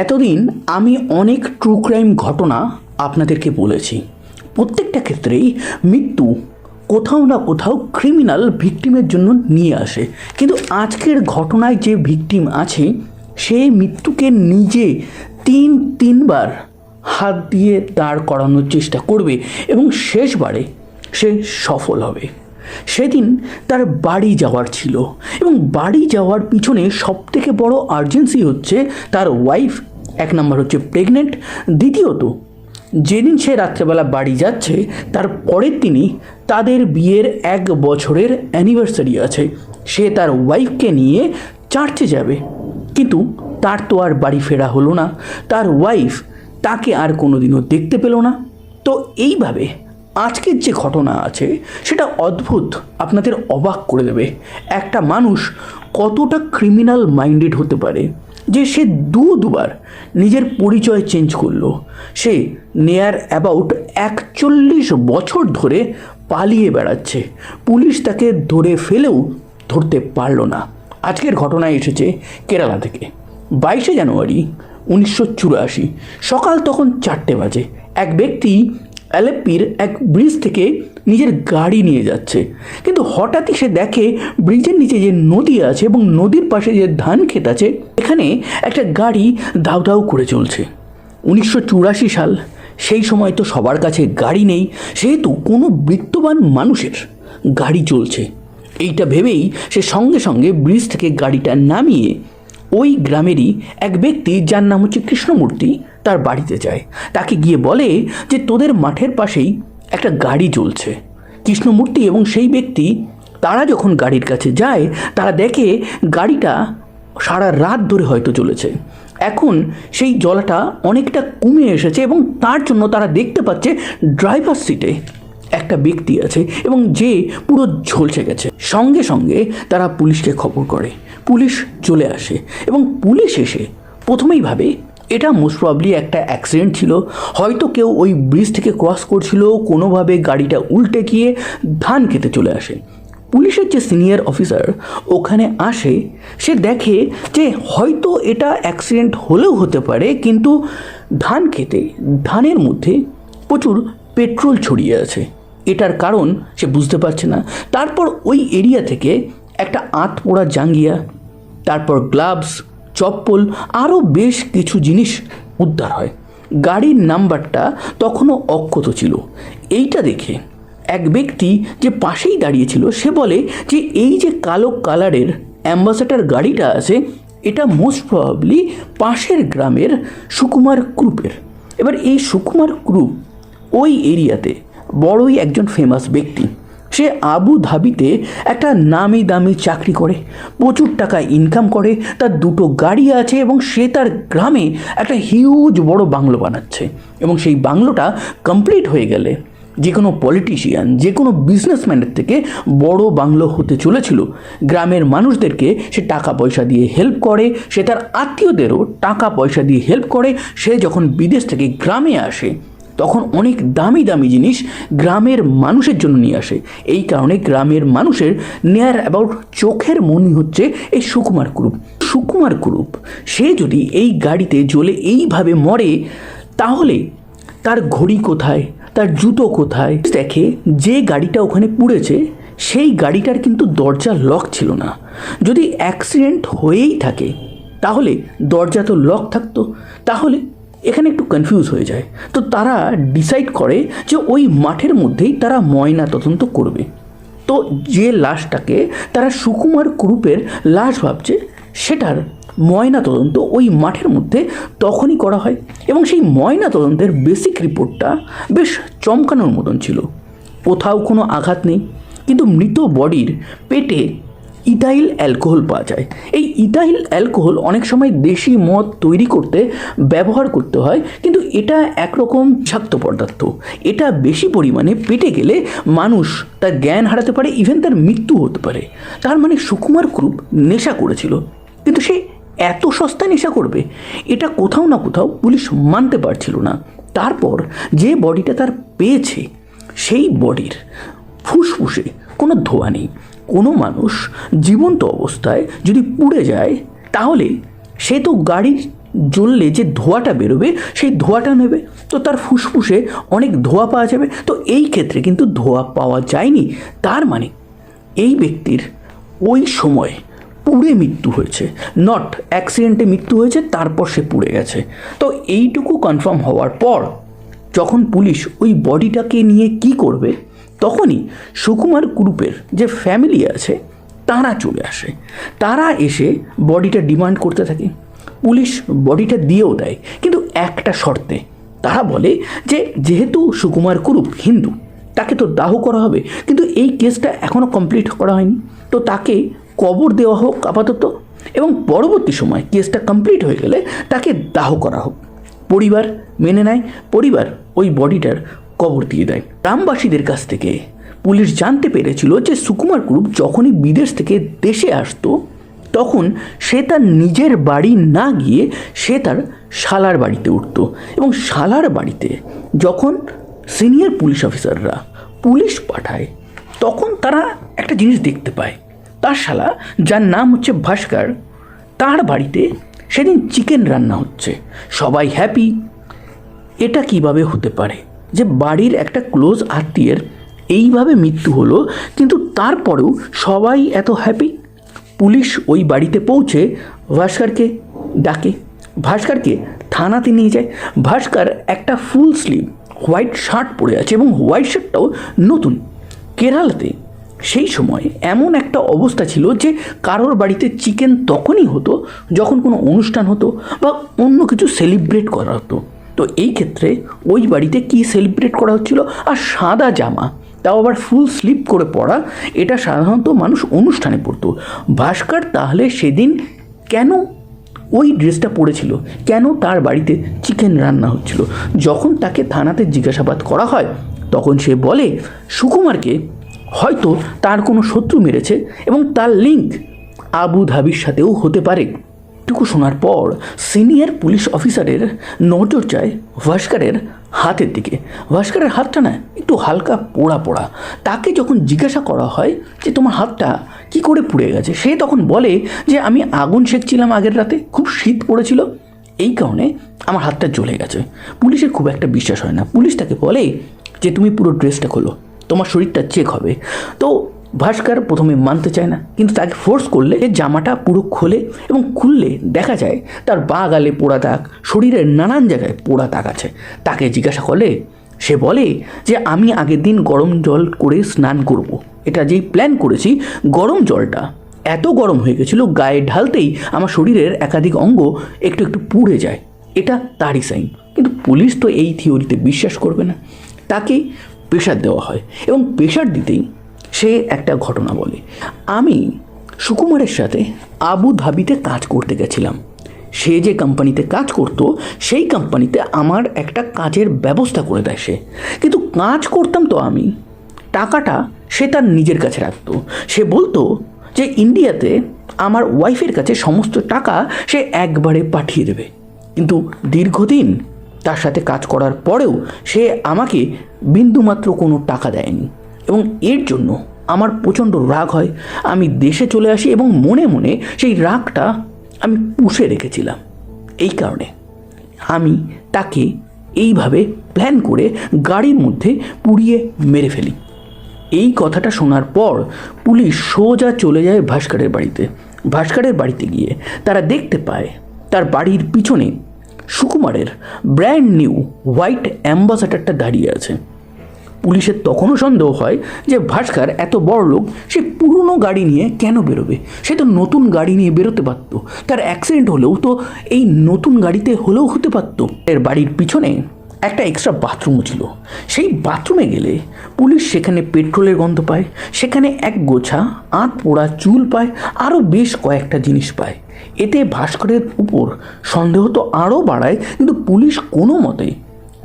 এতদিন আমি অনেক ট্রু ক্রাইম ঘটনা আপনাদেরকে বলেছি। প্রত্যেকটা ক্ষেত্রেই মৃত্যু কোথাও না কোথাও ক্রিমিনাল ভিকটিমের জন্য নিয়ে আসে, কিন্তু আজকের ঘটনায় যে ভিকটিম আছে সে মৃত্যুকে নিজে তিনবার হাত দিয়ে দাঁড় করানোর চেষ্টা করবে এবং শেষবারে সে সফল হবে। সেদিন তার বাড়ি যাওয়ার ছিল এবং বাড়ি যাওয়ার পিছনে সবথেকে বড় আর্জেন্সি হচ্ছে তার ওয়াইফ, এক নম্বর হচ্ছে প্রেগনেন্ট, দ্বিতীয়ত যেদিন সে রাত্রেবেলা বাড়ি যাচ্ছে তার পরের দিনই তাদের বিয়ের 1 বছরের অ্যানিভার্সারি আছে। সে তার ওয়াইফকে নিয়ে চার্চে যাবে, কিন্তু তার তো আর বাড়ি ফেরা হলো না। তার ওয়াইফ তাকে আর কোনোদিনও দেখতে পেল না। তো এইভাবে আজকের যে ঘটনা আছে সেটা অদ্ভুত, আপনাদের অবাক করে দেবে। একটা মানুষ কতটা ক্রিমিনাল মাইন্ডেড হতে পারে যে সে দুবার নিজের পরিচয় চেঞ্জ করলো। সে নিয়ার অ্যাবাউট 41 বছর ধরে পালিয়ে বেড়াচ্ছে, পুলিশ তাকে ধরে ফেলেও ধরতে পারল না। আজকের ঘটনায় এসেছে কেরালা থেকে। 22শে জানুয়ারি 1984 সকাল তখন 4টে বাজে। এক ব্যক্তি অ্যালেপ্পির এক ব্রিজ থেকে নিজের গাড়ি নিয়ে যাচ্ছে, কিন্তু হঠাৎই সে দেখে ব্রিজের নিচে যে নদী আছে এবং নদীর পাশে যে ধান ক্ষেত আছে এখানে একটা গাড়ি দাউ দাউ করে চলছে। 1984 সাল, সেই সময় তো সবার কাছে গাড়ি নেই, সেহেতু কোনো বিত্তবান মানুষের গাড়ি চলছে। এইটা ভেবেই সে সঙ্গে সঙ্গে ব্রিজ থেকে গাড়িটা নামিয়ে ওই গ্রামেরই এক ব্যক্তি যার নাম হচ্ছে কৃষ্ণমূর্তি তার বাড়িতে যায়। তাকে গিয়ে বলে যে তোদের মাঠের পাশেই একটা গাড়ি চলছে। কৃষ্ণমূর্তি এবং সেই ব্যক্তি তারা যখন গাড়ির কাছে যায় তারা দেখে গাড়িটা সারা রাত ধরে হয়তো চলেছে। এখন সেই জলটা অনেকটা কমে এসেছে এবং তার জন্য তারা দেখতে পাচ্ছে ড্রাইভার সিটে একটা ব্যক্তি আছে এবং যে পুরো ঝলসে গেছে। সঙ্গে সঙ্গে তারা পুলিশকে খবর করে, পুলিশ চলে আসে এবং পুলিশ এসে প্রথমেই ভাবে এটা মোস্ট প্রবাবলি একটা অ্যাক্সিডেন্ট ছিল, হয়তো কেউ ওই ব্রিজ থেকে ক্রস করছিল, কোনোভাবে গাড়িটা উল্টে গিয়ে ধান খেতে চলে আসে। পুলিশের যে সিনিয়র অফিসার ওখানে আসে, সে দেখে যে হয়তো এটা অ্যাক্সিডেন্ট হলেও হতে পারে, কিন্তু ধান খেতে ধানের মধ্যে প্রচুর পেট্রোল ছড়িয়ে আছে। এটার কারণ সে বুঝতে পারছে না। তারপর ওই এরিয়া থেকে একটা আতপোড়া জাঙ্গিয়া, তারপর গ্লাভস, চপ্পল, আরও বেশ কিছু জিনিস উদ্ধার হয়। গাড়ির নাম্বারটা তখনও অক্ষত ছিল। এইটা দেখে এক ব্যক্তি যে পাশেই দাঁড়িয়েছিল সে বলে যে এই যে কালো কালারের অ্যাম্বাসেডর গাড়িটা আছে এটা মোস্ট প্রবাবলি পাশের গ্রামের সুকুমার গ্রুপের। এবার এই সুকুমার গ্রুপ ওই এরিয়াতে বড়ই একজন ফেমাস ব্যক্তি। সে আবু ধাবিতে একটা নামি দামি চাকরি করে, প্রচুর টাকা ইনকাম করে, তার 2টো গাড়ি আছে এবং সে তার গ্রামে একটা হিউজ বড় বাংলো বানাচ্ছে। এবং সেই বাংলোটা কমপ্লিট হয়ে গেলে যে কোনো পলিটিশিয়ান, যে কোনো বিজনেসম্যানের থেকে বড় বাংলো হতে চলেছিল। গ্রামের মানুষদেরকে সে টাকা পয়সা দিয়ে হেল্প করে, সে তার আত্মীয়দেরও টাকা পয়সা দিয়ে হেল্প করে। সে যখন বিদেশ থেকে গ্রামে আসে তখন অনেক দামি দামি জিনিস গ্রামের মানুষের জন্য নিয়ে আসে। এই কারণে গ্রামের মানুষের নিয়ার অ্যাবাউট চোখের মনি হচ্ছে এই সুকুমার গ্রুপ। সুকুমার গ্রুপ সে যদি এই গাড়িতে জ্বলে এইভাবে মরে তাহলে তার ঘড়ি কোথায়, তার জুতো কোথায়? দেখে যে গাড়িটা ওখানে পুড়েছে সেই গাড়িটার কিন্তু দরজা লক ছিল না। যদি অ্যাক্সিডেন্ট হয়েই থাকে তাহলে দরজা তো লক থাকতো। তাহলে এখানে একটু কনফিউজ হয়ে যায়। তো তারা ডিসাইড করে যে ওই মাঠের মধ্যেই তারা ময়না তদন্ত করবে। তো যে লাশটাকে তারা সুকুমার গ্রুপের লাশ ভাবছে সেটার ময়না তদন্ত ওই মাঠের মধ্যে তখনই করা হয় এবং সেই ময়না তদন্তের বেসিক রিপোর্টটা বেশ চমকানোর মতন ছিল। কোথাও কোনো আঘাত নেই, কিন্তু মৃত বডির পেটে ইথাইল অ্যালকোহল পাওয়া যায়। এই ইথাইল অ্যালকোহল অনেক সময় দেশি মদ তৈরি করতে ব্যবহার করতে হয়, কিন্তু এটা একরকম বিষাক্ত পদার্থ। এটা বেশি পরিমাণে পেটে গেলে মানুষ তার জ্ঞান হারাতে পারে, ইভেন তার মৃত্যু হতে পারে। তার মানে সুকুমার গ্রুপ নেশা করেছিল, কিন্তু সে এত সস্তায় নেশা করবে এটা কোথাও না কোথাও পুলিশ মানতে পারছিল না। তারপর যে বডিটা তার পেয়েছে সেই বডির ফুসফুসে কোনো ধোঁয়া নেই। কোনো মানুষ জীবন্ত অবস্থায় যদি পুড়ে যায় তাহলে সে তো গাড়ির জ্বললে যে ধোঁয়াটা বেরোবে সেই ধোঁয়াটা নেবে, তো তার ফুসফুসে অনেক ধোঁয়া পাওয়া যাবে। তো এই ক্ষেত্রে কিন্তু ধোঁয়া পাওয়া যায়নি, তার মানে এই ব্যক্তির ওই সময় পুড়ে মৃত্যু হয়েছে, নট অ্যাক্সিডেন্টে মৃত্যু হয়েছে তারপর সে পুড়ে গেছে। তো এইটুকু কনফার্ম হওয়ার পর যখন পুলিশ ওই বডিটাকে নিয়ে কি করবে, তখনই সুকুমার গ্রুপের যে ফ্যামিলি আছে তারা চলে আসে। তারা এসে বডিটা ডিমান্ড করতে থাকে। পুলিশ বডিটা দিয়েও দেয়, কিন্তু একটা শর্তে। তারা বলে যে যেহেতু সুকুমার গ্রুপ হিন্দু, তাকে তো দাহ করা হবে, কিন্তু এই কেসটা এখনও কমপ্লিট করা হয়নি, তো তাকে কবর দেওয়া হোক আপাতত, এবং পরবর্তী সময় কেসটা কমপ্লিট হয়ে গেলে তাকে দাহ করা হোক। পরিবার মেনে নেয়, পরিবার ওই বডিটার কবর দিয়ে দেয়। গ্রামবাসীদের কাছ থেকে পুলিশ জানতে পেরেছিল যে সুকুমার গ্রুপ যখনই বিদেশ থেকে দেশে আসতো, তখন সে তার নিজের বাড়ি না গিয়ে সে তার শালার বাড়িতে উঠতো, এবং শালার বাড়িতে যখন সিনিয়র পুলিশ অফিসাররা পুলিশ পাঠায়, তখন তারা একটা জিনিস দেখতে পায়। তার শালা, যার নাম হচ্ছে ভাস্কর, তার বাড়িতে সেদিন চিকেন রান্না হচ্ছে, সবাই হ্যাপি। এটা কিভাবে হতে পারে যে বাড়ির একটা ক্লোজ আত্মীয়ের এইভাবে মৃত্যু হলো, কিন্তু তারপরেও সবাই এত হ্যাপি? পুলিশ ওই বাড়িতে পৌঁছে ভাস্করকে ডাকে, ভাস্করকে থানাতে নিয়ে যায়। ভাস্কর একটা ফুল স্লিভ হোয়াইট শার্ট পরে আছে, এবং হোয়াইট শার্টটাও নতুন। কেরালাতে সেই সময় এমন একটা অবস্থা ছিল যে কারোর বাড়িতে চিকেন তখনই হতো যখন কোনো অনুষ্ঠান হতো বা অন্য কিছু সেলিব্রেট করা হতো। তো এই ক্ষেত্রে ওই বাড়িতে কি সেলিব্রেট করা হচ্ছিল, আর সাদা জামা, তাও আবার ফুল স্লিভ করে পরা, এটা সাধারণত মানুষ অনুষ্ঠানে পরতো। ভাস্কর তাহলে সেদিন কেন ওই ড্রেসটা পরেছিল, কেন তার বাড়িতে চিকেন রান্না হচ্ছিল? যখন তাকে থানাতে জিজ্ঞাসাবাদ করা হয়, তখন সে বলে সুকুমারকে হয়তো তার কোনো শত্রু মেরেছে, এবং তার লিঙ্ক আবু ধাবির সাথেও হতে পারে। এটুকু শোনার পর সিনিয়র পুলিশ অফিসারের নজর যায় ভাস্করের হাতের দিকে। ভাস্করের হাতটা না একটু হালকা পোড়া পোড়া। তাকে যখন জিজ্ঞাসা করা হয় যে তোমার হাতটা কি করে পুড়ে গেছে, সে তখন বলে যে আমি আগুন সেঁকছিলাম আগের রাতে, খুব শীত পড়েছিল, এই কারণে আমার হাতটা জ্বলে গেছে। পুলিশের খুব একটা বিশ্বাস হয় না। পুলিশ তাকে বলে যে তুমি পুরো ড্রেসটা খোলো, তোমার শরীরটা চেক হবে। তো ভাস্কর প্রথমে মানতে চায় না, কিন্তু তাকে ফোর্স করলে জামাটা পুরো খোলে, এবং খুললে দেখা যায় তার বাঁ গালে পোড়া দাগ, শরীরের নানান জায়গায় পোড়া দাগ আছে। তাকে জিজ্ঞাসা করলে সে বলে যে আমি আগের দিন গরম জল করে স্নান করব, এটা যেই প্ল্যান করেছি, গরম জলটা এত গরম হয়ে গেছিলো গায়ে ঢালতেই আমার শরীরের একাধিক অঙ্গ একটু একটু পুড়ে যায়, এটা তারই সাইন। কিন্তু পুলিশ তো এই থিওরিতে বিশ্বাস করবে না। তাকে প্রেশার দেওয়া হয়, এবং প্রেশার দিতেই সে একটা ঘটনা বলে, আমি সুকুমারের সাথে আবু ধাবিতে কাজ করতে গেছিলাম। সে যে কোম্পানিতে কাজ করতো সেই কোম্পানিতে আমার একটা কাজের ব্যবস্থা করে দেয় সে, কিন্তু কাজ করতাম তো আমি, টাকাটা সে তার নিজের কাছে রাখতো। সে বলতো যে ইন্ডিয়াতে আমার ওয়াইফের কাছে সমস্ত টাকা সে একবারে পাঠিয়ে দেবে, কিন্তু দীর্ঘদিন তার সাথে কাজ করার পরেও সে আমাকে বিন্দুমাত্র কোনো টাকা দেয়নি, এবং এর জন্য আমার প্রচণ্ড রাগ হয়। আমি দেশে চলে আসি, এবং মনে মনে সেই রাগটা আমি পুষে রেখেছিলাম। এই কারণে আমি তাকে এইভাবে প্ল্যান করে গাড়ির মধ্যে পুড়িয়ে মেরে ফেলি। এই কথাটা শোনার পর পুলিশ সোজা চলে যায় ভাস্করের বাড়িতে। ভাস্করের বাড়িতে গিয়ে তারা দেখতে পায় তার বাড়ির পিছনে সুকুমারের ব্র্যান্ড নিউ হোয়াইট অ্যাম্বাসাডারটা দাঁড়িয়ে আছে। পুলিশের তখনও সন্দেহ হয় যে ভাস্কর এত বড় লোক, সে পুরনো গাড়ি নিয়ে কেন বেরোবে? সে তো নতুন গাড়ি নিয়ে বেরোতে পারত, তার অ্যাক্সিডেন্ট হলেও তো এই নতুন গাড়িতে হলেও হতে পারত। এর বাড়ির পিছনে একটা এক্সট্রা বাথরুমও ছিল। সেই বাথরুমে গেলে পুলিশ সেখানে পেট্রোলের গন্ধ পায়, সেখানে এক গোছা আঁত পোড়া চুল পায়, আরও বেশ কয়েকটা জিনিস পায়। এতে ভাস্করের উপর সন্দেহ তো আরও বাড়ায়, কিন্তু পুলিশ কোনো মতে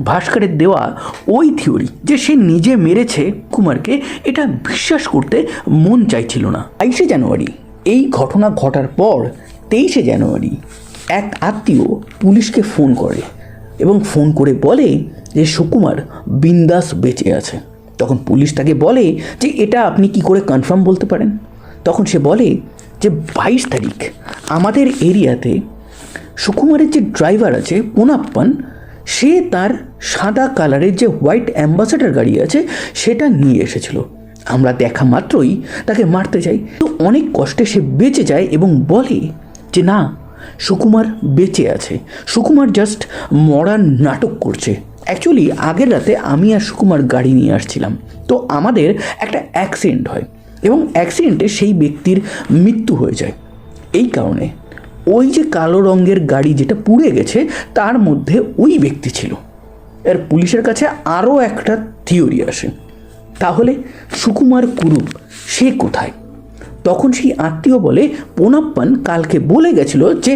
ভাস্করের দেওয়া ওই থিওরি যে সে নিজে মেরেছে কুমারকে, এটা বিশ্বাস করতে মন চাইছিল না। 22শে জানুয়ারি এই ঘটনা ঘটার পর 23শে জানুয়ারি এক আত্মীয় পুলিশকে ফোন করে, এবং ফোন করে বলে যে সুকুমার বিন্দাস বেঁচে আছে। তখন পুলিশ তাকে বলে যে এটা আপনি কি করে কনফার্ম বলতে পারেন? তখন সে বলে যে 22 তারিখ আমাদের এরিয়াতে সুকুমারের যে ড্রাইভার আছে পোনাপ্পান, সে তার সাদা কালারের যে হোয়াইট অ্যাম্বাসেডার গাড়ি আছে সেটা নিয়ে এসেছিল। আমরা দেখা মাত্রই তাকে মারতে যাই, তো অনেক কষ্টে সে বেঁচে যায় এবং বলে যে না, সুকুমার বেঁচে আছে, সুকুমার জাস্ট মরার নাটক করছে। অ্যাকচুয়ালি আগের রাতে আমি আর সুকুমার গাড়ি নিয়ে আসছিলাম, তো আমাদের একটা অ্যাক্সিডেন্ট হয় এবং অ্যাক্সিডেন্টে সেই ব্যক্তির মৃত্যু হয়ে যায়। এই কারণে ওই যে কালো রঙের গাড়ি যেটা পুড়ে গেছে তার মধ্যে ওই ব্যক্তি ছিল। এর পুলিশের কাছে আরও একটা থিওরি আসে, তাহলে সুকুমার কুরুপ সে কোথায়? তখন সেই আত্মীয় বলে পোনাপ্পান কালকে বলে গেছিল যে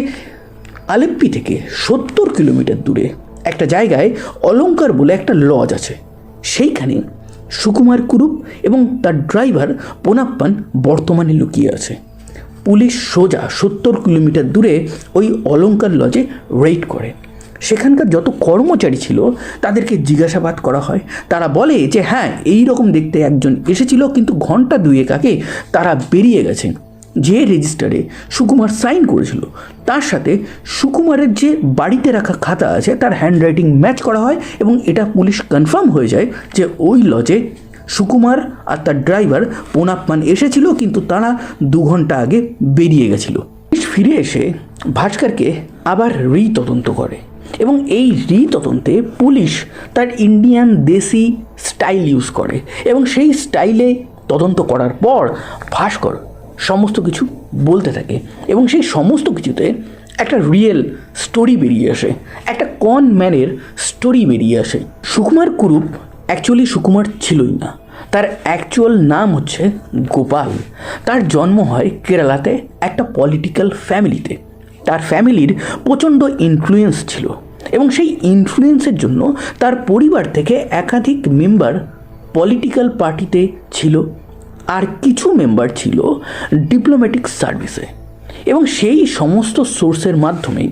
আলেপ্পি থেকে 70 কিলোমিটার দূরে একটা জায়গায় অলঙ্কার বলে একটা লজ আছে, সেইখানে সুকুমার কুরুপ এবং তার ড্রাইভার পোনাপ্পান বর্তমানে লুকিয়ে আছে। পুলিশ সোজা 70 কিলোমিটার দূরে ওই অলঙ্কার লজে রেড করে। সেখানকার যত কর্মচারী ছিল তাদেরকে জিজ্ঞাসাবাদ করা হয়। তারা বলে যে হ্যাঁ, এই রকম দেখতে একজন এসেছিল, কিন্তু ঘন্টা দুয়েক আগে তারা বেরিয়ে গেছে। যে রেজিস্টারে সুকুমার সাইন করেছিল তার সাথে সুকুমারের যে বাড়িতে রাখা খাতা আছে তার হ্যান্ডরাইটিং ম্যাচ করা হয় এবং এটা পুলিশ কনফার্ম হয়ে যায় যে ওই লজে সুকুমার আর তার ড্রাইভার পোনাপ্পান এসেছিল, কিন্তু তারা 2 ঘন্টা আগে বেরিয়ে গেছিল। ফিরে এসে ভাস্করকে আবার রিতদন্ত করে এবং এই রিতদন্তে পুলিশ তার ইন্ডিয়ান দেশি স্টাইল ইউজ করে এবং সেই স্টাইলে তদন্ত করার পর ভাস্কর সমস্ত কিছু বলতে থাকে এবং সেই সমস্ত কিছুতে একটা রিয়েল স্টোরি বেরিয়ে আসে, একটা কন ম্যানের স্টোরি বেরিয়ে আসে। সুকুমার কুরুপ অ্যাকচুয়ালি সুকুমার ছিলই না, তার অ্যাকচুয়াল নাম হচ্ছে গোপাল। তার জন্ম হয় কেরালাতে একটা পলিটিক্যাল ফ্যামিলিতে। তার ফ্যামিলির প্রচণ্ড ইনফ্লুয়েন্স ছিল এবং সেই ইনফ্লুয়েন্সের জন্য তার পরিবার থেকে একাধিক মেম্বার পলিটিক্যাল পার্টিতে ছিল আর কিছু মেম্বার ছিল ডিপ্লোম্যাটিক সার্ভিসে। এবং সেই সমস্ত সোর্সের মাধ্যমেই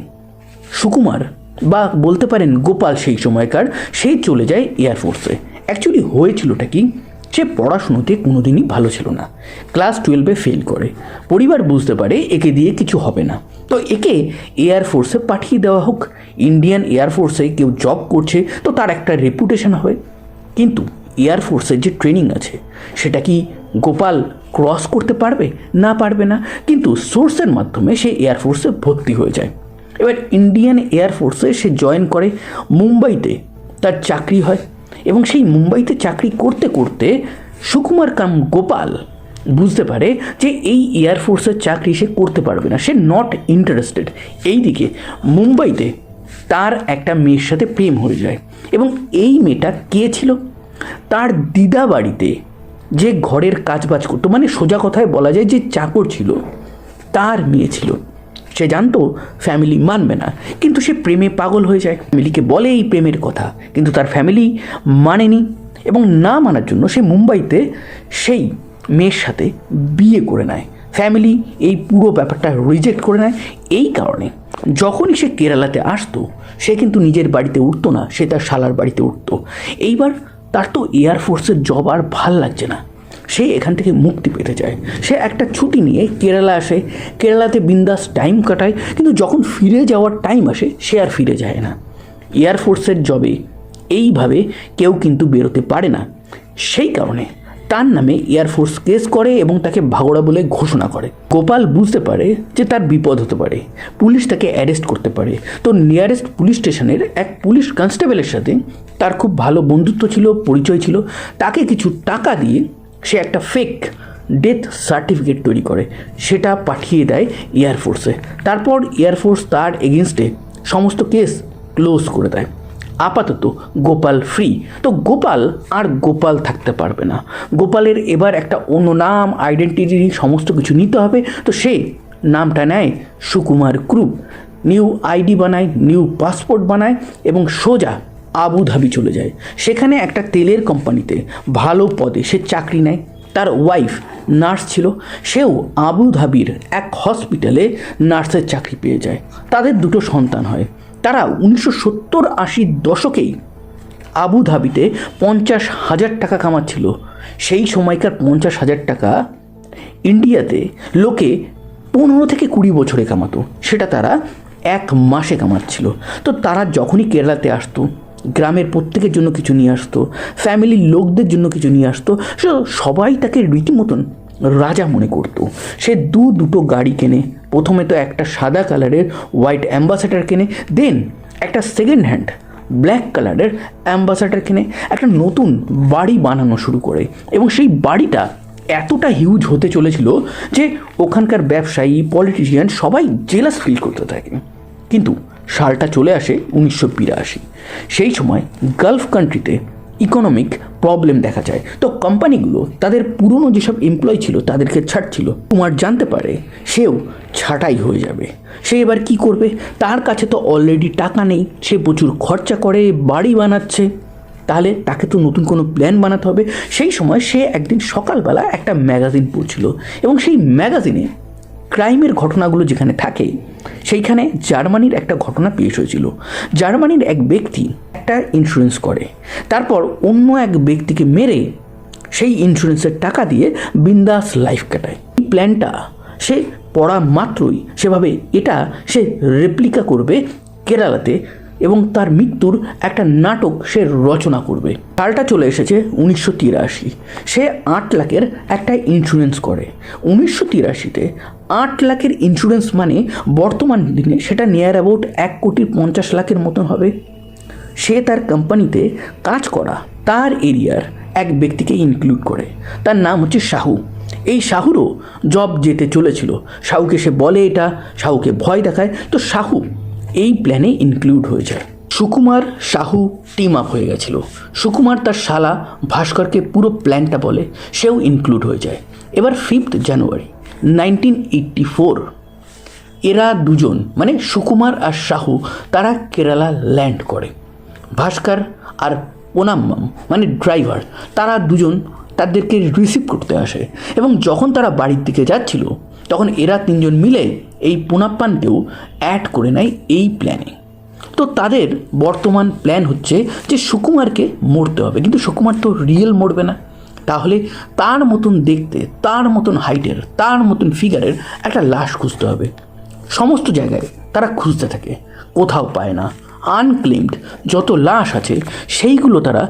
সুকুমার বা বলতে পারেন গোপাল সেই সময়কার সে চলে যায় এয়ারফোর্সে। অ্যাকচুয়ালি হয়েছিলটা কি, সে পড়াশুনোতে কোনোদিনই ভালো ছিল না, ক্লাস 12-এ ফেল করে। পরিবার বুঝতে পারে একে দিয়ে কিছু হবে না, তো একে এয়ারফোর্সে পাঠিয়ে দেওয়া হোক। ইন্ডিয়ান এয়ারফোর্সে কেউ জব করছে তো তার একটা রেপুটেশন হয়, কিন্তু এয়ারফোর্সের যে ট্রেনিং আছে সেটা কি গোপাল ক্রস করতে পারবে? না, পারবে না। কিন্তু সোর্সের মাধ্যমে সে এয়ারফোর্সে ভর্তি হয়ে যায়। এবার ইন্ডিয়ান এয়ারফোর্সে সে জয়েন করে, মুম্বাইতে তার চাকরি হয় এবং সেই মুম্বাইতে চাকরি করতে করতে সুকুমার কাম গোপাল বুঝতে পারে যে এই এয়ারফোর্সের চাকরি সে করতে পারবে না, সে নট ইন্টারেস্টেড। এইদিকে মুম্বাইতে তার একটা মেয়ের সাথে প্রেম হয়ে যায় এবং এই মেয়েটা কে ছিল? তার দিদা বাড়িতে যে ঘরের কাজবাজ করতো, মানে সোজা কথায় বলা যায় যে চাকর ছিল, তার মেয়ে ছিল। সে জানতো ফ্যামিলি মানবে না, কিন্তু সে প্রেমে পাগল হয়ে যায়। ফ্যামিলিকে বলে এই প্রেমের কথা, কিন্তু তার ফ্যামিলি মানেনি এবং না মানার জন্য সে মুম্বাইতে সেই মেয়ের সাথে বিয়ে করে নেয়। ফ্যামিলি এই পুরো ব্যাপারটা রিজেক্ট করে নেয়। এই কারণে যখনই সে কেরালাতে আসতো সে কিন্তু নিজের বাড়িতে উঠতো না, সে তার শালার বাড়িতে উঠতো। এইবার তার তো এয়ারফোর্সের জব আর ভাল লাগছে না, সে এখান থেকে মুক্তি পেতে চায়। সে একটা ছুটি নিয়ে কেরালা আসে, কেরালাতে বিন্দাস টাইম কাটায়, কিন্তু যখন ফিরে যাওয়ার টাইম আসে সে আর ফিরে যায় না। এয়ারফোর্সের জবে এইভাবে কেউ কিন্তু বেরোতে পারে না, সেই কারণে তার নামে এয়ারফোর্স কেস করে এবং তাকে ভাগড়া বলে ঘোষণা করে। গোপাল বুঝতে পারে যে তার বিপদ হতে পারে, পুলিশ তাকে অ্যারেস্ট করতে পারে। তো নিয়ারেস্ট পুলিশ স্টেশনের এক পুলিশ কনস্টেবলের সাথে তার খুব ভালো বন্ধুত্ব ছিল, পরিচয় ছিল। তাকে কিছু টাকা দিয়ে সে একটা ফেক ডেথ সার্টিফিকেট তৈরি করে, সেটা পাঠিয়ে দেয় এয়ারফোর্সে। তারপর এয়ারফোর্স তার এগেনস্টে সমস্ত কেস ক্লোজ করে দেয়। আপাতত গোপাল ফ্রি। তো গোপাল আর গোপাল থাকতে পারবে না, গোপালের এবার একটা অন্য নাম, আইডেন্টিটি সমস্ত কিছু নিতে হবে। তো সে নামটা নেয় সুকুমার কুরুপ, নিউ আইডি বানায়, নিউ পাসপোর্ট বানায় এবং সোজা আবুধাবি চলে যায়। সেখানে একটা তেলের কোম্পানিতে ভালো পদে সে চাকরি নেয়। তার ওয়াইফ নার্স ছিল, সেও আবুধাবির এক হসপিটালে নার্সের চাকরি পেয়ে যায়। তাদের 2 সন্তান হয়। তারা 1970-80 দশকেই আবুধাবিতে 50,000 টাকা কামাচ্ছিল। সেই সময়কার 50,000 টাকা ইন্ডিয়াতে লোকে 15 থেকে 20 বছরে কামাতো, সেটা তারা 1 মাসে কামাচ্ছিল। তো তারা যখনই কেরালাতে আসতো, গ্রামের প্রত্যেকের জন্য কিছু নিয়ে আসতো, ফ্যামিলির লোকদের জন্য কিছু নিয়ে আসতো, সবাই তাকে রীতিমতন রাজা মনে করতো। সে দুটো গাড়ি কেনে। প্রথমে তো একটা সাদা কালারের হোয়াইট অ্যাম্বাসাডার কেনে, দেন একটা সেকেন্ড হ্যান্ড ব্ল্যাক কালারের অ্যাম্বাসাডার কিনে একটা নতুন বাড়ি বানানো শুরু করে। এবং সেই বাড়িটা এতটা হিউজ হতে চলেছিল যে ওখানকার ব্যবসায়ী, পলিটিশিয়ান সবাই জেলাস ফিল করতে থাকে। কিন্তু সালটা চলে আসে 1982। সেই সময় গালফ কান্ট্রিতে ইকোনমিক প্রবলেম দেখা যায়। তো কোম্পানিগুলো তাদের পুরনো যেসব এমপ্লয়ি ছিল তাদেরকে ছাড়ছিল। কুমার জানতে পারে সেও ছাঁটাই হয়ে যাবে। সে এবার কি করবে? তার কাছে তো অলরেডি টাকা নেই, সে প্রচুর খরচা করে বাড়ি বানাচ্ছে, তাহলে তাকে তো নতুন কোনো প্ল্যান বানাতে হবে। সেই সময় সে একদিন সকালবেলা একটা ম্যাগাজিন পড়ছিল এবং সেই ম্যাগাজিনে ক্রাইমের ঘটনাগুলো যেখানে থাকে সেইখানে জার্মানির একটা ঘটনা পেশ হয়েছিল। জার্মানির এক ব্যক্তি একটা ইন্স্যুরেন্স করে, তারপর অন্য এক ব্যক্তিকে মেরে সেই ইন্স্যুরেন্সের টাকা দিয়ে বিন্দাস লাইফ কাটায়। এই প্ল্যানটা সে পড়া মাত্রই সেভাবে এটা সে রেপ্লিকা করবে কেরালাতে এবং তার মৃত্যুর একটা নাটক সে রচনা করবে। সালটা চলে এসেছে 1983। সে 8 লাখের একটা ইন্স্যুরেন্স করে। 1983-তে 8 লাখের ইন্স্যুরেন্স মানে বর্তমান দিনে সেটা নিয়ার অ্যাবাউট 1,50,00,000 মতন হবে। সে তার কোম্পানিতে কাজ করা তার এরিয়ার এক ব্যক্তিকে ইনক্লুড করে, তার নাম হচ্ছে শাহু। এই শাহুরও জব যেতে চলেছিল। শাহুকে সে বলে এটা, শাহুকে ভয় দেখায়, তো শাহু এই প্ল্যানে ইনক্লুড হয়ে যায়। সুকুমার শাহু টিম আপ হয়ে গেছিল। সুকুমার তার শালা ভাস্করকে পুরো প্ল্যানটা বলে, সেও ইনক্লুড হয়ে যায়। এবার 5 জানুয়ারি 1984 এরা দুজন মানে সুকুমার আর শাহু তারা কেরালা ল্যান্ড করে। ভাস্কর আর পোনাম্মাম মানে ড্রাইভার, তারা দুজন তাদেরকে রিসিভ করতে আসে এবং যখন তারা বাড়ির দিকে যাচ্ছিল তখন এরা 3 জন মিলে এই পোনাপ্পানকেও অ্যাড করে নেয় এই প্ল্যানে। তো তাদের বর্তমান প্ল্যান হচ্ছে যে সুকুমারকে মরতে হবে, কিন্তু সুকুমার তো রিয়েল মরবে না, তাহলে তার মতন দেখতে, তার মতন হাইটের, তার মতন ফিগারের একটা লাশ খুঁজতে হবে। সমস্ত জায়গায় তারা খুঁজতে থাকে, কোথাও পায় না। আনক্লেমড যত লাশ আছে সেইগুলো তারা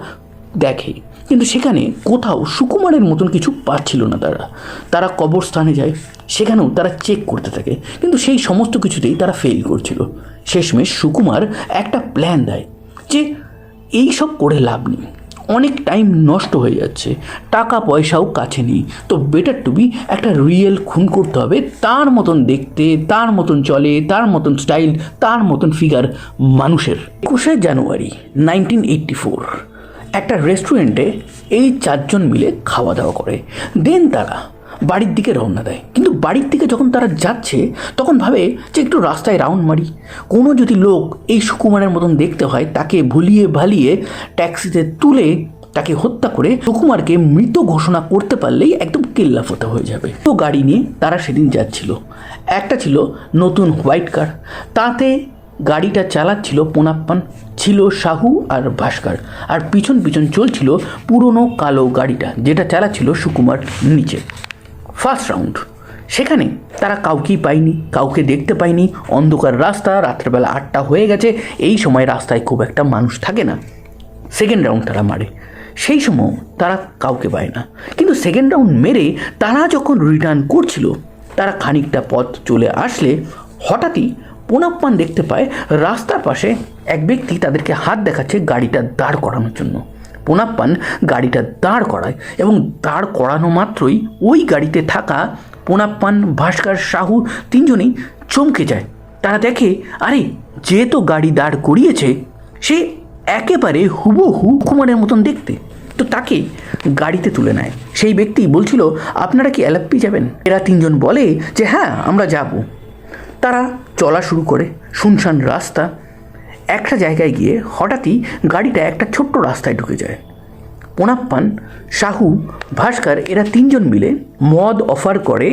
দেখে, কিন্তু সেখানে কোথাও সুকুমারের মতন কিছু পাচ্ছিল না। তারা কবরস্থানে যায়, সেখানেও তারা চেক করতে থাকে, কিন্তু সেই সমস্ত কিছুতেই তারা ফেল করছিল। শেষমেশ সুকুমার একটা প্ল্যান দেয় যে এই সব করে লাভ নেই, অনেক টাইম নষ্ট হয়ে যাচ্ছে, টাকা পয়সাও কাছে নেই, তো বেটার টু বি একটা রিয়েল খুন করতে হবে, তার মতন দেখতে, তার মতন চলে, তার মতন স্টাইল, তার মতন ফিগার মানুষের। 21 জানুয়ারি 1984 একটা রেস্টুরেন্টে এই 4 জন মিলে খাওয়া দাওয়া করে। দেন তারা বাড়ির দিকে রওনা দেয়। কিন্তু বাড়ির দিকে যখন তারা যাচ্ছে তখন ভাবে যে একটু রাস্তায় রাউন্ড মারি, কোনো যদি লোক এই সুকুমারের মতন দেখতে হয় তাকে ভুলিয়ে ভালিয়ে ট্যাক্সিতে তুলে তাকে হত্যা করে সুকুমারকে মৃত ঘোষণা করতে পারলেই একদম কেল্লাফতে হয়ে যাবে। তো গাড়ি নিয়ে তারা সেদিন যাচ্ছিল। একটা ছিল নতুন হোয়াইট কার, তাতে গাড়িটা চালাচ্ছিল পোনাপ্পান, ছিল শাহু আর ভাস্কর, আর পিছন পিছন চলছিল পুরনো কালো গাড়িটা যেটা চালাচ্ছিল সুকুমার নিচে। ফার্স্ট রাউন্ড সেখানে তারা কাউকেই পায়নি, কাউকে দেখতে পায়নি, অন্ধকার রাস্তা, রাত্রেবেলা 8টা হয়ে গেছে, এই সময় রাস্তায় খুব একটা মানুষ থাকে না। সেকেন্ড রাউন্ড তারা মারে, সেই সময় তারা কাউকে পায় না। কিন্তু সেকেন্ড রাউন্ড মেরে তারা যখন রিটার্ন করছিল, তারা খানিকটা পথ চলে আসলে হঠাৎই পোনাপ্পান দেখতে পায় রাস্তার পাশে এক ব্যক্তি তাদেরকে হাত দেখাচ্ছে গাড়িটা দাঁড় করানোর জন্য। পোনাপ্পান গাড়িটা দাঁড় করায় এবং দাঁড় করানো মাত্রই ওই গাড়িতে থাকা পোনাপ্পান, ভাস্কর, শাহু 3 জনেই চমকে যায়। তারা দেখে আরে যে তো গাড়ি দাঁড় করিয়েছে সে একেবারে হুবহু কুমারের মতন দেখতে। তো তাকে গাড়িতে তুলে নেয়। সেই ব্যক্তি বলছিল আপনারা কি এলাপ্পি যাবেন? এরা 3 জন বলে যে হ্যাঁ আমরা যাব। তারা চলা শুরু করে, শুনশান রাস্তা। একটা জায়গায় গিয়ে হঠাৎই গাড়িটা একটা ছোট্ট রাস্তায় ঢুকে যায়। পোনাপ্পান, শাহু, ভাস্কর এরা 3 জন মিলে মদ অফার করে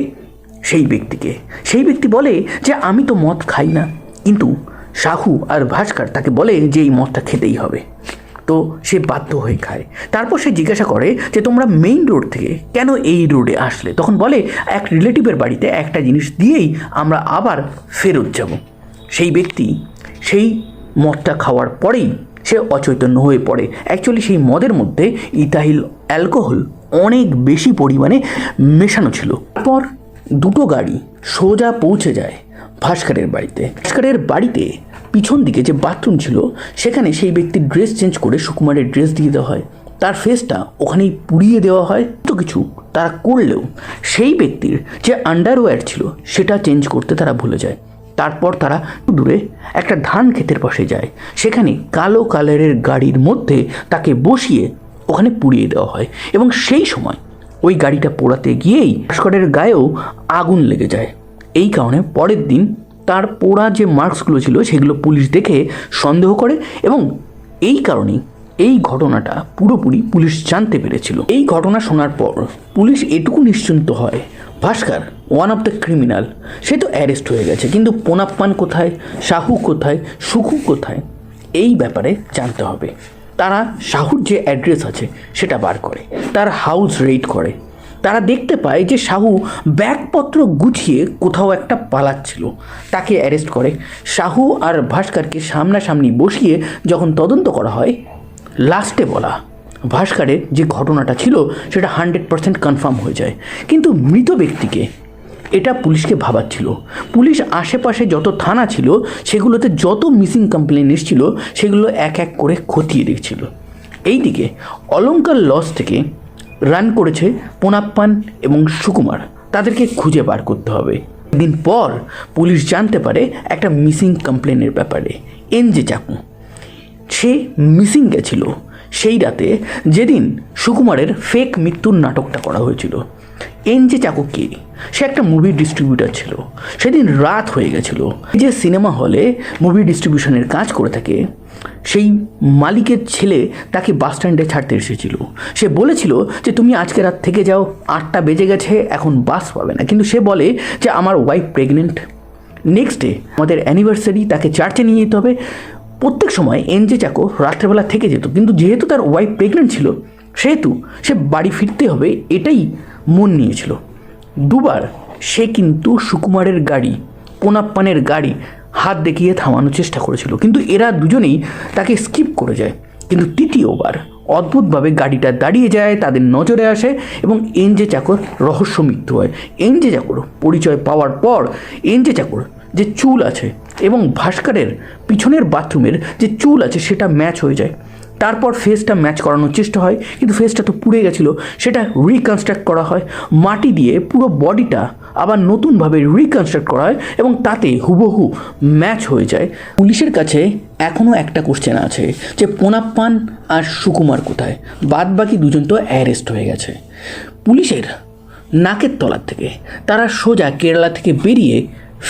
সেই ব্যক্তিকে। সেই ব্যক্তি বলে যে আমি তো মদ খাই না, কিন্তু শাহু আর ভাস্কর তাকে বলে যে এই মদটা খেতেই হবে। তো সে বাধ্য হয়ে খায়। তারপর সে জিজ্ঞাসা করে যে তোমরা মেইন রোড থেকে কেন এই রোডে আসলে? তখন বলে এক রিলেটিভের বাড়িতে একটা জিনিস দিয়েই আমরা আবার ফেরত যাব। সেই ব্যক্তি সেই মদটা খাওয়ার পরেই সে অচৈতন্য হয়ে পড়ে। অ্যাকচুয়ালি সেই মদের মধ্যে ইথাইল অ্যালকোহল অনেক বেশি পরিমাণে মেশানো ছিল। তারপর দুটো গাড়ি সোজা পৌঁছে যায় ভাস্করের বাড়িতে। ভাস্করের বাড়িতে পিছন দিকে যে বাথরুম ছিল সেখানে সেই ব্যক্তির ড্রেস চেঞ্জ করে সুকুমারের ড্রেস দিয়ে দেওয়া হয়, তার ফেসটা ওখানেই পুড়িয়ে দেওয়া হয়। তো কিছু তারা করলেও সেই ব্যক্তির যে আন্ডারওয়্যার ছিল সেটা চেঞ্জ করতে তারা ভুলে যায়। তারপর তারা দূরে একটা ধান ক্ষেতের পাশে যায়, সেখানে কালো কালারের গাড়ির মধ্যে তাকে বসিয়ে ওখানে পুড়িয়ে দেওয়া হয় এবং সেই সময় ওই গাড়িটা পোড়াতে গিয়েই ভাস্করের গায়েও আগুন লেগে যায়। এই কারণে পরের দিন তার পোড়া যে মার্কসগুলো ছিল সেগুলো পুলিশ দেখে সন্দেহ করে এবং এই কারণেই এই ঘটনাটা পুরোপুরি পুলিশ জানতে পেরেছিল। এই ঘটনা শোনার পর পুলিশ এটুকু নিশ্চিন্ত হয় ভাস্কর ওয়ান অফ দ্য ক্রিমিনাল, সে তো অ্যারেস্ট হয়ে গেছে, কিন্তু পোনাপ্পান কোথায়, শাহু কোথায়, সুকু কোথায়, এই ব্যাপারে জানতে হবে। তারা শাহুর যে অ্যাড্রেস আছে সেটা বার করে, তার হাউস রেড করে। তারা দেখতে পায় যে শাহু ব্যাগপত্র গুছিয়ে কোথাও একটা পালাচ্ছিল, তাকে অ্যারেস্ট করে। শাহু আর ভাস্করকে সামনাসামনি বসিয়ে যখন তদন্ত করা হয়, লাস্টে বলা ভাস্করের যে ঘটনাটা ছিল সেটা 100% কনফার্ম হয়ে যায়। কিন্তু মৃত ব্যক্তিকে এটা পুলিশকে ভাবাচ্ছিল। পুলিশ আশেপাশে যত থানা ছিল সেগুলোতে যত মিসিং কমপ্লেন এসেছিল সেগুলো এক এক করে খতিয়ে দেখছিল। এইদিকে অলঙ্কার লজ থেকে রান করেছে পোনাপ্পান এবং সুকুমার, তাদেরকে খুঁজে বার করতে হবে। দিন পর পুলিশ জানতে পারে একটা মিসিং কমপ্লেনের ব্যাপারে। এনজে চাকু সে মিসিং গেছিল সেই রাতে যেদিন সুকুমারের ফেক মৃত্যুর নাটকটা করা হয়েছিল। এনজে চাকু কে? সে একটা মুভি ডিস্ট্রিবিউটার ছিল। সেদিন রাত হয়ে গেছিল। যে সিনেমা হলে মুভি ডিস্ট্রিবিউশনের কাজ করে থাকে সেই মালিকের ছেলে তাকে বাস স্ট্যান্ডে ছাড়তে এসেছিল। সে বলেছিল যে তুমি আজকে রাত থেকে যাও, 8টা বেজে গেছে, এখন বাস পাবে না। কিন্তু সে বলে যে আমার ওয়াইফ প্রেগনেন্ট, নেক্সট ডে আমাদের অ্যানিভার্সারি, তাকে চার্চে নিয়ে যেতে হবে। প্রত্যেক সময় এনজে চাকো রাত্রেবেলা থেকে যেত, কিন্তু যেহেতু তার ওয়াইফ প্রেগনেন্ট ছিল সেহেতু সে বাড়ি ফিরতে হবে এটাই মন নিয়েছিল। দুবার সে কিন্তু সুকুমারের গাড়ি, পোনাপ্পানের গাড়ি হাত দেখিয়ে থামানোর চেষ্টা করেছিল, কিন্তু এরা দুজনেই তাকে স্কিপ করে যায়। কিন্তু তৃতীয়বার অদ্ভুতভাবে গাড়িটা দাঁড়িয়ে যায়, তাদের নজরে আসে এবং এনজে চাকর রহস্য মৃত্যু হয়। এনজে চাকর পরিচয় পাওয়ার পর এনজে চাকর যে চুল আছে এবং ভাস্করের পিছনের বাথরুমের যে চুল আছে সেটা ম্যাচ হয়ে যায়। তারপর ফেসটা ম্যাচ করানোর চেষ্টা হয়, কিন্তু ফেসটা তো পুড়ে গেছিলো, সেটা রিকনস্ট্রাক্ট করা হয়। মাটি দিয়ে পুরো বডিটা আবার নতুনভাবে রিকনস্ট্রাক্ট করা হয় এবং তাতে হুবহু ম্যাচ হয়ে যায়। পুলিশের কাছে এখনও একটা কোশ্চেন আছে যে পোনাপ্পান আর সুকুমার কোথায়? বাদ বাকি দুজন তো অ্যারেস্ট হয়ে গেছে। পুলিশের নাকের তলার থেকে তারা সোজা কেরালা থেকে বেরিয়ে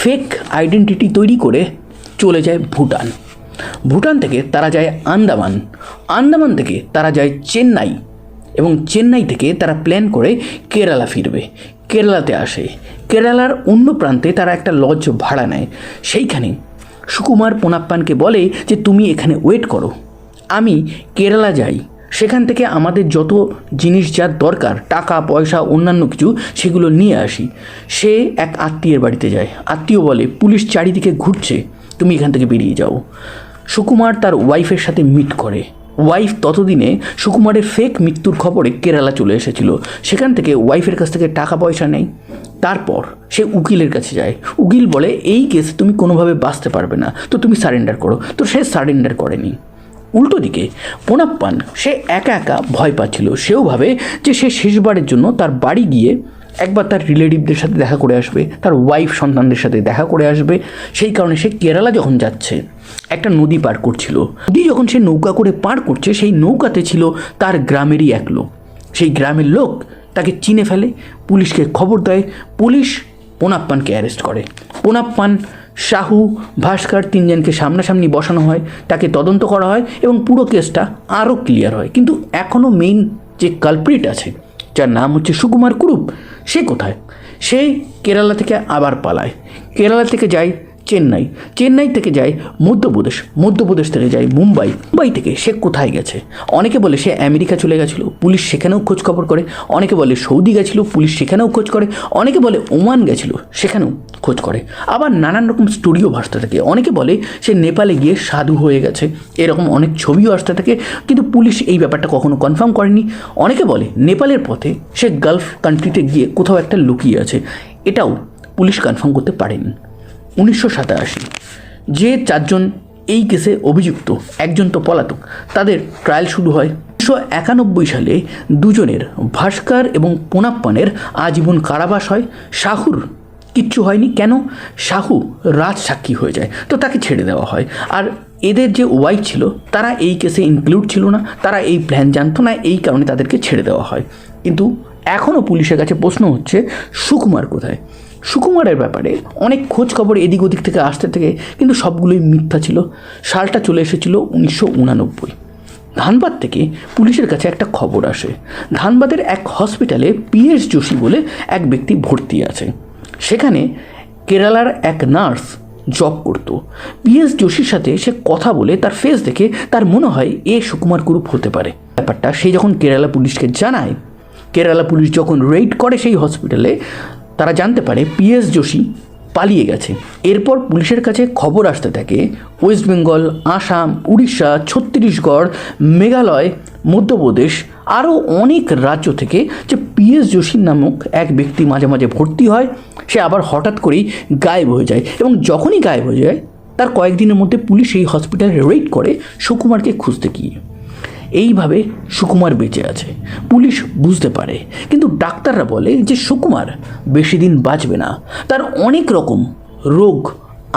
ফেক আইডেন্টিটি তৈরি করে চলে যায় ভুটান। ভুটান থেকে তারা যায় আন্দামান, আন্দামান থেকে তারা যায় চেন্নাই এবং চেন্নাই থেকে তারা প্ল্যান করে কেরালা ফিরবে। কেরালাতে আসে, কেরালার অন্য প্রান্তে তারা একটা লজ ভাড়া নেয়। সেইখানে সুকুমার পোনাপ্পানকে বলে যে তুমি এখানে ওয়েট করো, আমি কেরালা যাই, সেখান থেকে আমাদের যত জিনিস যার দরকার, টাকা পয়সা অন্যান্য কিছু, সেগুলো নিয়ে আসি। সে এক আত্মীয়ের বাড়িতে যায়। আত্মীয় বলে পুলিশ চারিদিকে ঘুরছে, তুমি এখান থেকে বেরিয়ে যাও। সুকুমার তার ওয়াইফের সাথে মিট করে। ওয়াইফ ততদিনে সুকুমারের ফেক মৃত্যুর খবরে কেরালা চলে এসেছিল, সেখান থেকে ওয়াইফের কাছ থেকে টাকা পয়সা নেয়। তারপর সে উকিলের কাছে যায়। উকিল বলে এই কেসে তুমি কোনোভাবে বাঁচতে পারবে না, তো তুমি সারেন্ডার করো। তো সে সারেন্ডার করেনি। উল্টো দিকে পোনাপ্পান সে একা একা ভয় পাচ্ছিল। সেও ভাবে যে সে শেষবারের জন্য তার বাড়ি গিয়ে একবার তার রিলেটিভদের সাথে দেখা করে আসবে, তার ওয়াইফ সন্তানদের সাথে দেখা করে আসবে। সেই কারণে সে কেরালা যখন যাচ্ছে একটা নদী পার করছিল। নদী যখন সে নৌকা করে পার করছে, সেই নৌকাতে ছিল তার গ্রামেরই এক লোক। সেই গ্রামের লোক তাকে চিনে ফেলে, পুলিশকে খবর দেয়। পুলিশ পোনাপ্পানকে অ্যারেস্ট করে। পোনাপ্পান, শাহু, ভাস্কর তিনজনকে সামনাসামনি বসানো হয়, তাকে তদন্ত করা হয় এবং পুরো কেসটা আরও ক্লিয়ার হয়। কিন্তু এখনও মেইন যে কালপ্রিট আছে, যার নাম হচ্ছে সুকুমার কুরুপ, সে কোথায়? সে কেরালা থেকে আবার পালায়। কেরালা থেকে যায় চেন্নাই, চেন্নাই থেকে যায় মধ্যপ্রদেশ, মধ্যপ্রদেশ থেকে যায় মুম্বাই, মুম্বাই থেকে সে কোথায় গেছে? অনেকে বলে সে আমেরিকা চলে গেছিলো, পুলিশ সেখানেও খোঁজ খবর করে। অনেকে বলে সৌদি গেছিলো, পুলিশ সেখানেও খোঁজ করে। অনেকে বলে ওমান গেছিলো, সেখানেও খোঁজ করে। আবার নানান রকম স্টোরিও ভাসতে থাকে। অনেকে বলে সে নেপালে গিয়ে সাধু হয়ে গেছে, এরকম অনেক ছবিও আসতে থাকে, কিন্তু পুলিশ এই ব্যাপারটা কখনো কনফার্ম করেনি। অনেকে বলে নেপালের পথে সে গালফ কান্ট্রিতে গিয়ে কোথাও একটা লুকিয়ে আছে, এটাও পুলিশ কনফার্ম করতে পারেনি। 1987 যে 4 জন এই কেসে অভিযুক্ত, একজন তো পলাতক, তাদের ট্রায়াল শুরু হয়। 1991 সালে দুজনের, ভাস্কর এবং পোনাপ্পানের আজীবন কারাবাস হয়। শাহুর কিচ্ছু হয়নি। কেন? শাহু রাজ সাক্ষী হয়ে যায়, তো তাকে ছেড়ে দেওয়া হয়। আর এদের যে ওয়াইফ ছিল তারা এই কেসে ইনক্লুড ছিল না, তারা এই প্ল্যান জানতো না, এই কারণে তাদেরকে ছেড়ে দেওয়া হয়। কিন্তু এখনও পুলিশের কাছে প্রশ্ন হচ্ছে সুকুমার কোথায়? সুকুমারের ব্যাপারে অনেক খোঁজ খবর এদিক ওদিক থেকে আসতে থেকে, কিন্তু সবগুলোই মিথ্যা ছিল। সালটা চলে এসেছিল 1989। ধানবাদ থেকে পুলিশের কাছে একটা খবর আসে, ধানবাদের এক হসপিটালে পিএস যোশী বলে এক ব্যক্তি ভর্তি আছে। সেখানে কেরালার এক নার্স জব করত। পিএস যোশীর সাথে সে কথা বলে তার ফেস দেখে তার মনে হয় এ সুকুমার কুরুপ হতে পারে। ব্যাপারটা সে যখন কেরালা পুলিশকে জানায়, কেরালা পুলিশ যখন রেড করে সেই হসপিটালে, তারা জানতে পারে পিএস যোশী পালিয়ে গেছে। এরপর পুলিশের কাছে খবর আসতে থাকে ওয়েস্ট বেঙ্গল, আসাম, উড়িষ্যা, ছত্তিশগড়, মেঘালয়, মধ্যপ্রদেশ, আরও অনেক রাজ্য থেকে যে পিএস যোশী নামক এক ব্যক্তি মাঝে মাঝে ভর্তি হয়, সে আবার হঠাৎ করেই গায়েব হয়ে যায়। এবং যখনই গায়েব হয়ে যায় তার কয়েকদিনের মধ্যে পুলিশ এই হসপিটালে রেড করে সুকুমারকে খুঁজতে গিয়ে। এইভাবে সুকুমার বেঁচে আছে, পুলিশ বুঝতে পারে। কিন্তু ডাক্তাররা বলে যে সুকুমার বেশি দিন বাঁচবে না, তার অনেক রকম রোগ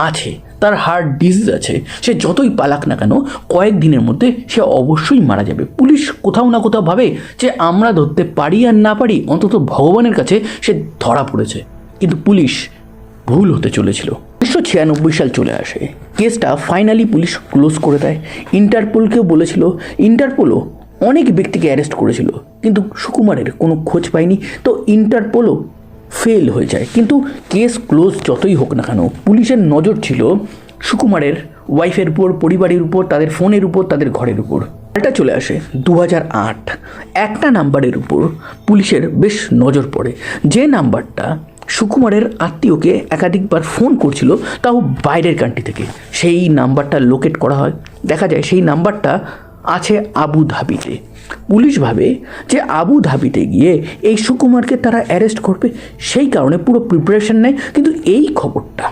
আছে, তার হার্ট ডিজিজ আছে, সে যতই পালাক না কেন কয়েকদিনের মধ্যে সে অবশ্যই মারা যাবে। পুলিশ কোথাও না কোথাও ভাবে যে আমরা ধরতে পারি আর না পারি, অন্তত ভগবানের কাছে সে ধরা পড়েছে। কিন্তু পুলিশ ভুল হতে চলেছিল। 1996 সাল চলে আসে, কেসটা ফাইনালি পুলিশ ক্লোজ করে দেয়। ইন্টারপোলকেও বলেছিল, ইন্টারপোলও অনেক ব্যক্তিকে অ্যারেস্ট করেছিল, কিন্তু সুকুমারের কোনো খোঁজ পায়নি, তো ইন্টারপোলও ফেল হয়ে যায়। কিন্তু কেস ক্লোজ যতই হোক না কেন, পুলিশের নজর ছিল সুকুমারের ওয়াইফের উপর, পরিবারের উপর, তাদের ফোনের উপর, তাদের ঘরের উপর। এটা চলে আসে 2008। একটা নাম্বারের উপর পুলিশের বেশ নজর পড়ে, যে নাম্বারটা সুকুমারের আত্মীয়কে একাধিকবার ফোন করছিল, তাও বাইরের কান্ট্রি থেকে। সেই নাম্বারটা লোকেট করা হয়, দেখা যায় সেই নাম্বারটা আছে আবু ধাবিতে। পুলিশ ভাবে যে আবু ধাবিতে গিয়ে এই সুকুমারকে তারা অ্যারেস্ট করবে, সেই কারণে পুরো প্রিপারেশন নেয়। কিন্তু এই খবরটা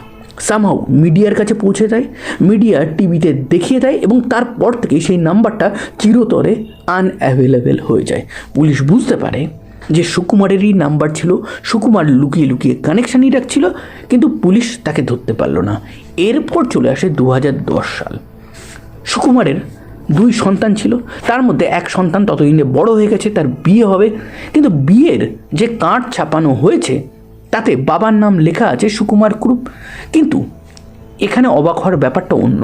সামহাউ মিডিয়ার কাছে পৌঁছে যায়, মিডিয়া টিভিতে দেখিয়ে দেয়, এবং তারপর থেকে সেই নাম্বারটা চিরতরে আনঅ্যাভেলেবেল হয়ে যায়। পুলিশ বুঝতে পারে যে সুকুমারেরই নাম্বার ছিল, সুকুমার লুকিয়ে লুকিয়ে কানেকশানই রাখছিল, কিন্তু পুলিশ তাকে ধরতে পারল না। এরপর চলে আসে 2010 সাল। সুকুমারের 2 সন্তান ছিল, তার মধ্যে এক সন্তান ততদিনে বড় হয়ে গেছে, তার বিয়ে হবে। কিন্তু বিয়ের যে কার্ড ছাপানো হয়েছে তাতে বাবার নাম লেখা আছে সুকুমার কুরুপ। কিন্তু এখানে অবাক হওয়ার ব্যাপারটা অন্য।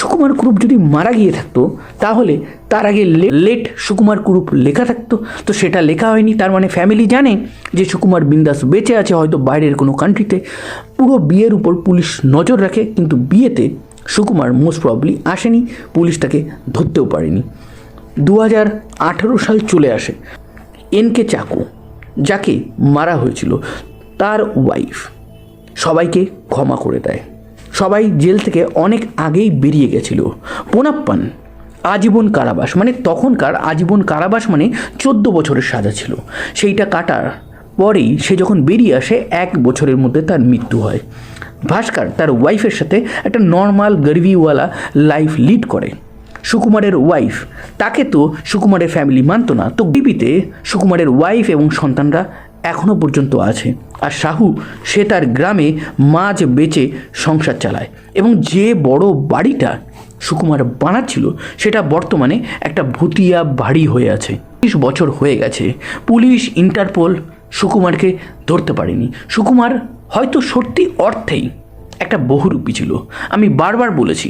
সুকুমার কুরুপ যদি মারা গিয়ে থাকতো তাহলে তার আগে লেট সুকুমার কুরুপ লেখা থাকতো, তো সেটা লেখা হয়নি। তার মানে ফ্যামিলি জানে যে সুকুমার বিন্দাস বেঁচে আছে, হয়তো বাইরের কোনো কান্ট্রিতে। পুরো বিয়ের উপর পুলিশ নজর রাখে, কিন্তু বিয়েতে সুকুমার মোস্ট প্রবলি আসেনি, পুলিশ তাকে ধরতেও পারেনি। 2018 সাল চলে আসে। এনকে চাকু, যাকে মারা হয়েছিল, তার ওয়াইফ সবাইকে ক্ষমা করে দেয়। সবাই জেল থেকে অনেক আগেই বেরিয়ে গেছিল। পোনাপ্পান আজীবন কারাবাস, মানে তখনকার আজীবন কারাবাস মানে 14 বছরের সাজা ছিল, সেইটা কাটার পরেই সে যখন বেরিয়ে আসে 1 বছরের মধ্যে তার মৃত্যু হয়। ভাস্কর তার ওয়াইফের সাথে একটা নর্মাল গরিবিওয়ালা লাইফ লিড করে। সুকুমারের ওয়াইফ, তাকে তো সুকুমারের ফ্যামিলি মানতো না, তো টিভিতে সুকুমারের ওয়াইফ এবং সন্তানরা এখনও পর্যন্ত আছে। আর শাহু, সে তার গ্রামে মাছ বেচে সংসার চালায়, এবং যে বড় বাড়িটা সুকুমার বানাচ্ছিল সেটা বর্তমানে একটা ভুতিয়া বাড়ি হয়ে আছে। 30 বছর হয়ে গেছে, পুলিশ, ইন্টারপোল সুকুমারকে ধরতে পারেনি। সুকুমার হয়তো সত্যি অর্থেই একটা বহুরূপী ছিল। আমি বারবার বলেছি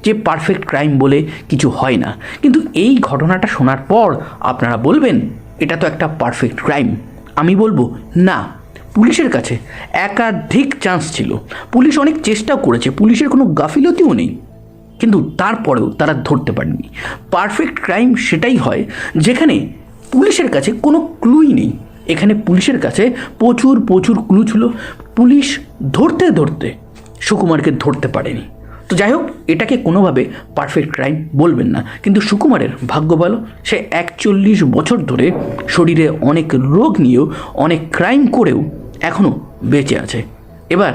যে পারফেক্ট ক্রাইম বলে কিছু হয় না, কিন্তু এই ঘটনাটা শোনার পর আপনারা বলবেন এটা তো একটা পারফেক্ট ক্রাইম। আমি বলবো না, পুলিশের কাছে একাধিক চান্স ছিল, পুলিশ অনেক চেষ্টাও করেছে, পুলিশের কোনো গাফিলতিও নেই, কিন্তু তারপরেও তারা ধরতে পারেনি। পারফেক্ট ক্রাইম সেটাই হয় যেখানে পুলিশের কাছে কোনো ক্লুই নেই। এখানে পুলিশের কাছে প্রচুর প্রচুর ক্লু ছিল, পুলিশ ধরতে ধরতে সুকুমারকে ধরতে পারেনি। তো যাই হোক, এটাকে কোনোভাবে পারফেক্ট ক্রাইম বলবেন না, কিন্তু সুকুমারের ভাগ্য ভালো, সে 41 বছর ধরে শরীরে অনেক রোগ নিয়েও, অনেক ক্রাইম করেও এখনও বেঁচে আছে। এবার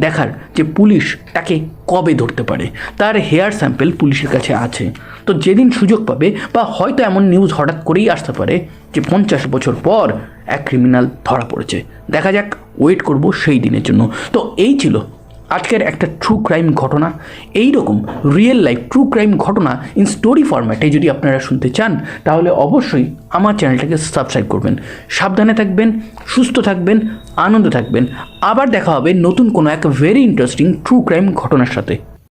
দেখার যে পুলিশ তাকে কবে ধরতে পারে। তার হেয়ার স্যাম্পেল পুলিশের কাছে আছে, তো যেদিন সুযোগ পাবে, বা হয়তো এমন নিউজ হঠাৎ করেই আসতে পারে যে 50 বছর পর এক ক্রিমিনাল ধরা পড়েছে, দেখা যাক, ওয়েট করব সেই দিনের জন্য। তো এই ছিল আজকের একটা ট্রু ক্রাইম ঘটনা। এই রকম রিয়েল লাইফ ট্রু ক্রাইম ঘটনা ইন স্টোরি ফরম্যাটে যদি আপনারা শুনতে চান, তাহলে অবশ্যই আমার চ্যানেলটাকে সাবস্ক্রাইব করবেন। সাবধানে থাকবেন, সুস্থ থাকবেন, আনন্দে থাকবেন। আবার দেখা হবে নতুন কোনো এক ভেরি ইন্টারেস্টিং ট্রু ক্রাইম ঘটনার সাথে।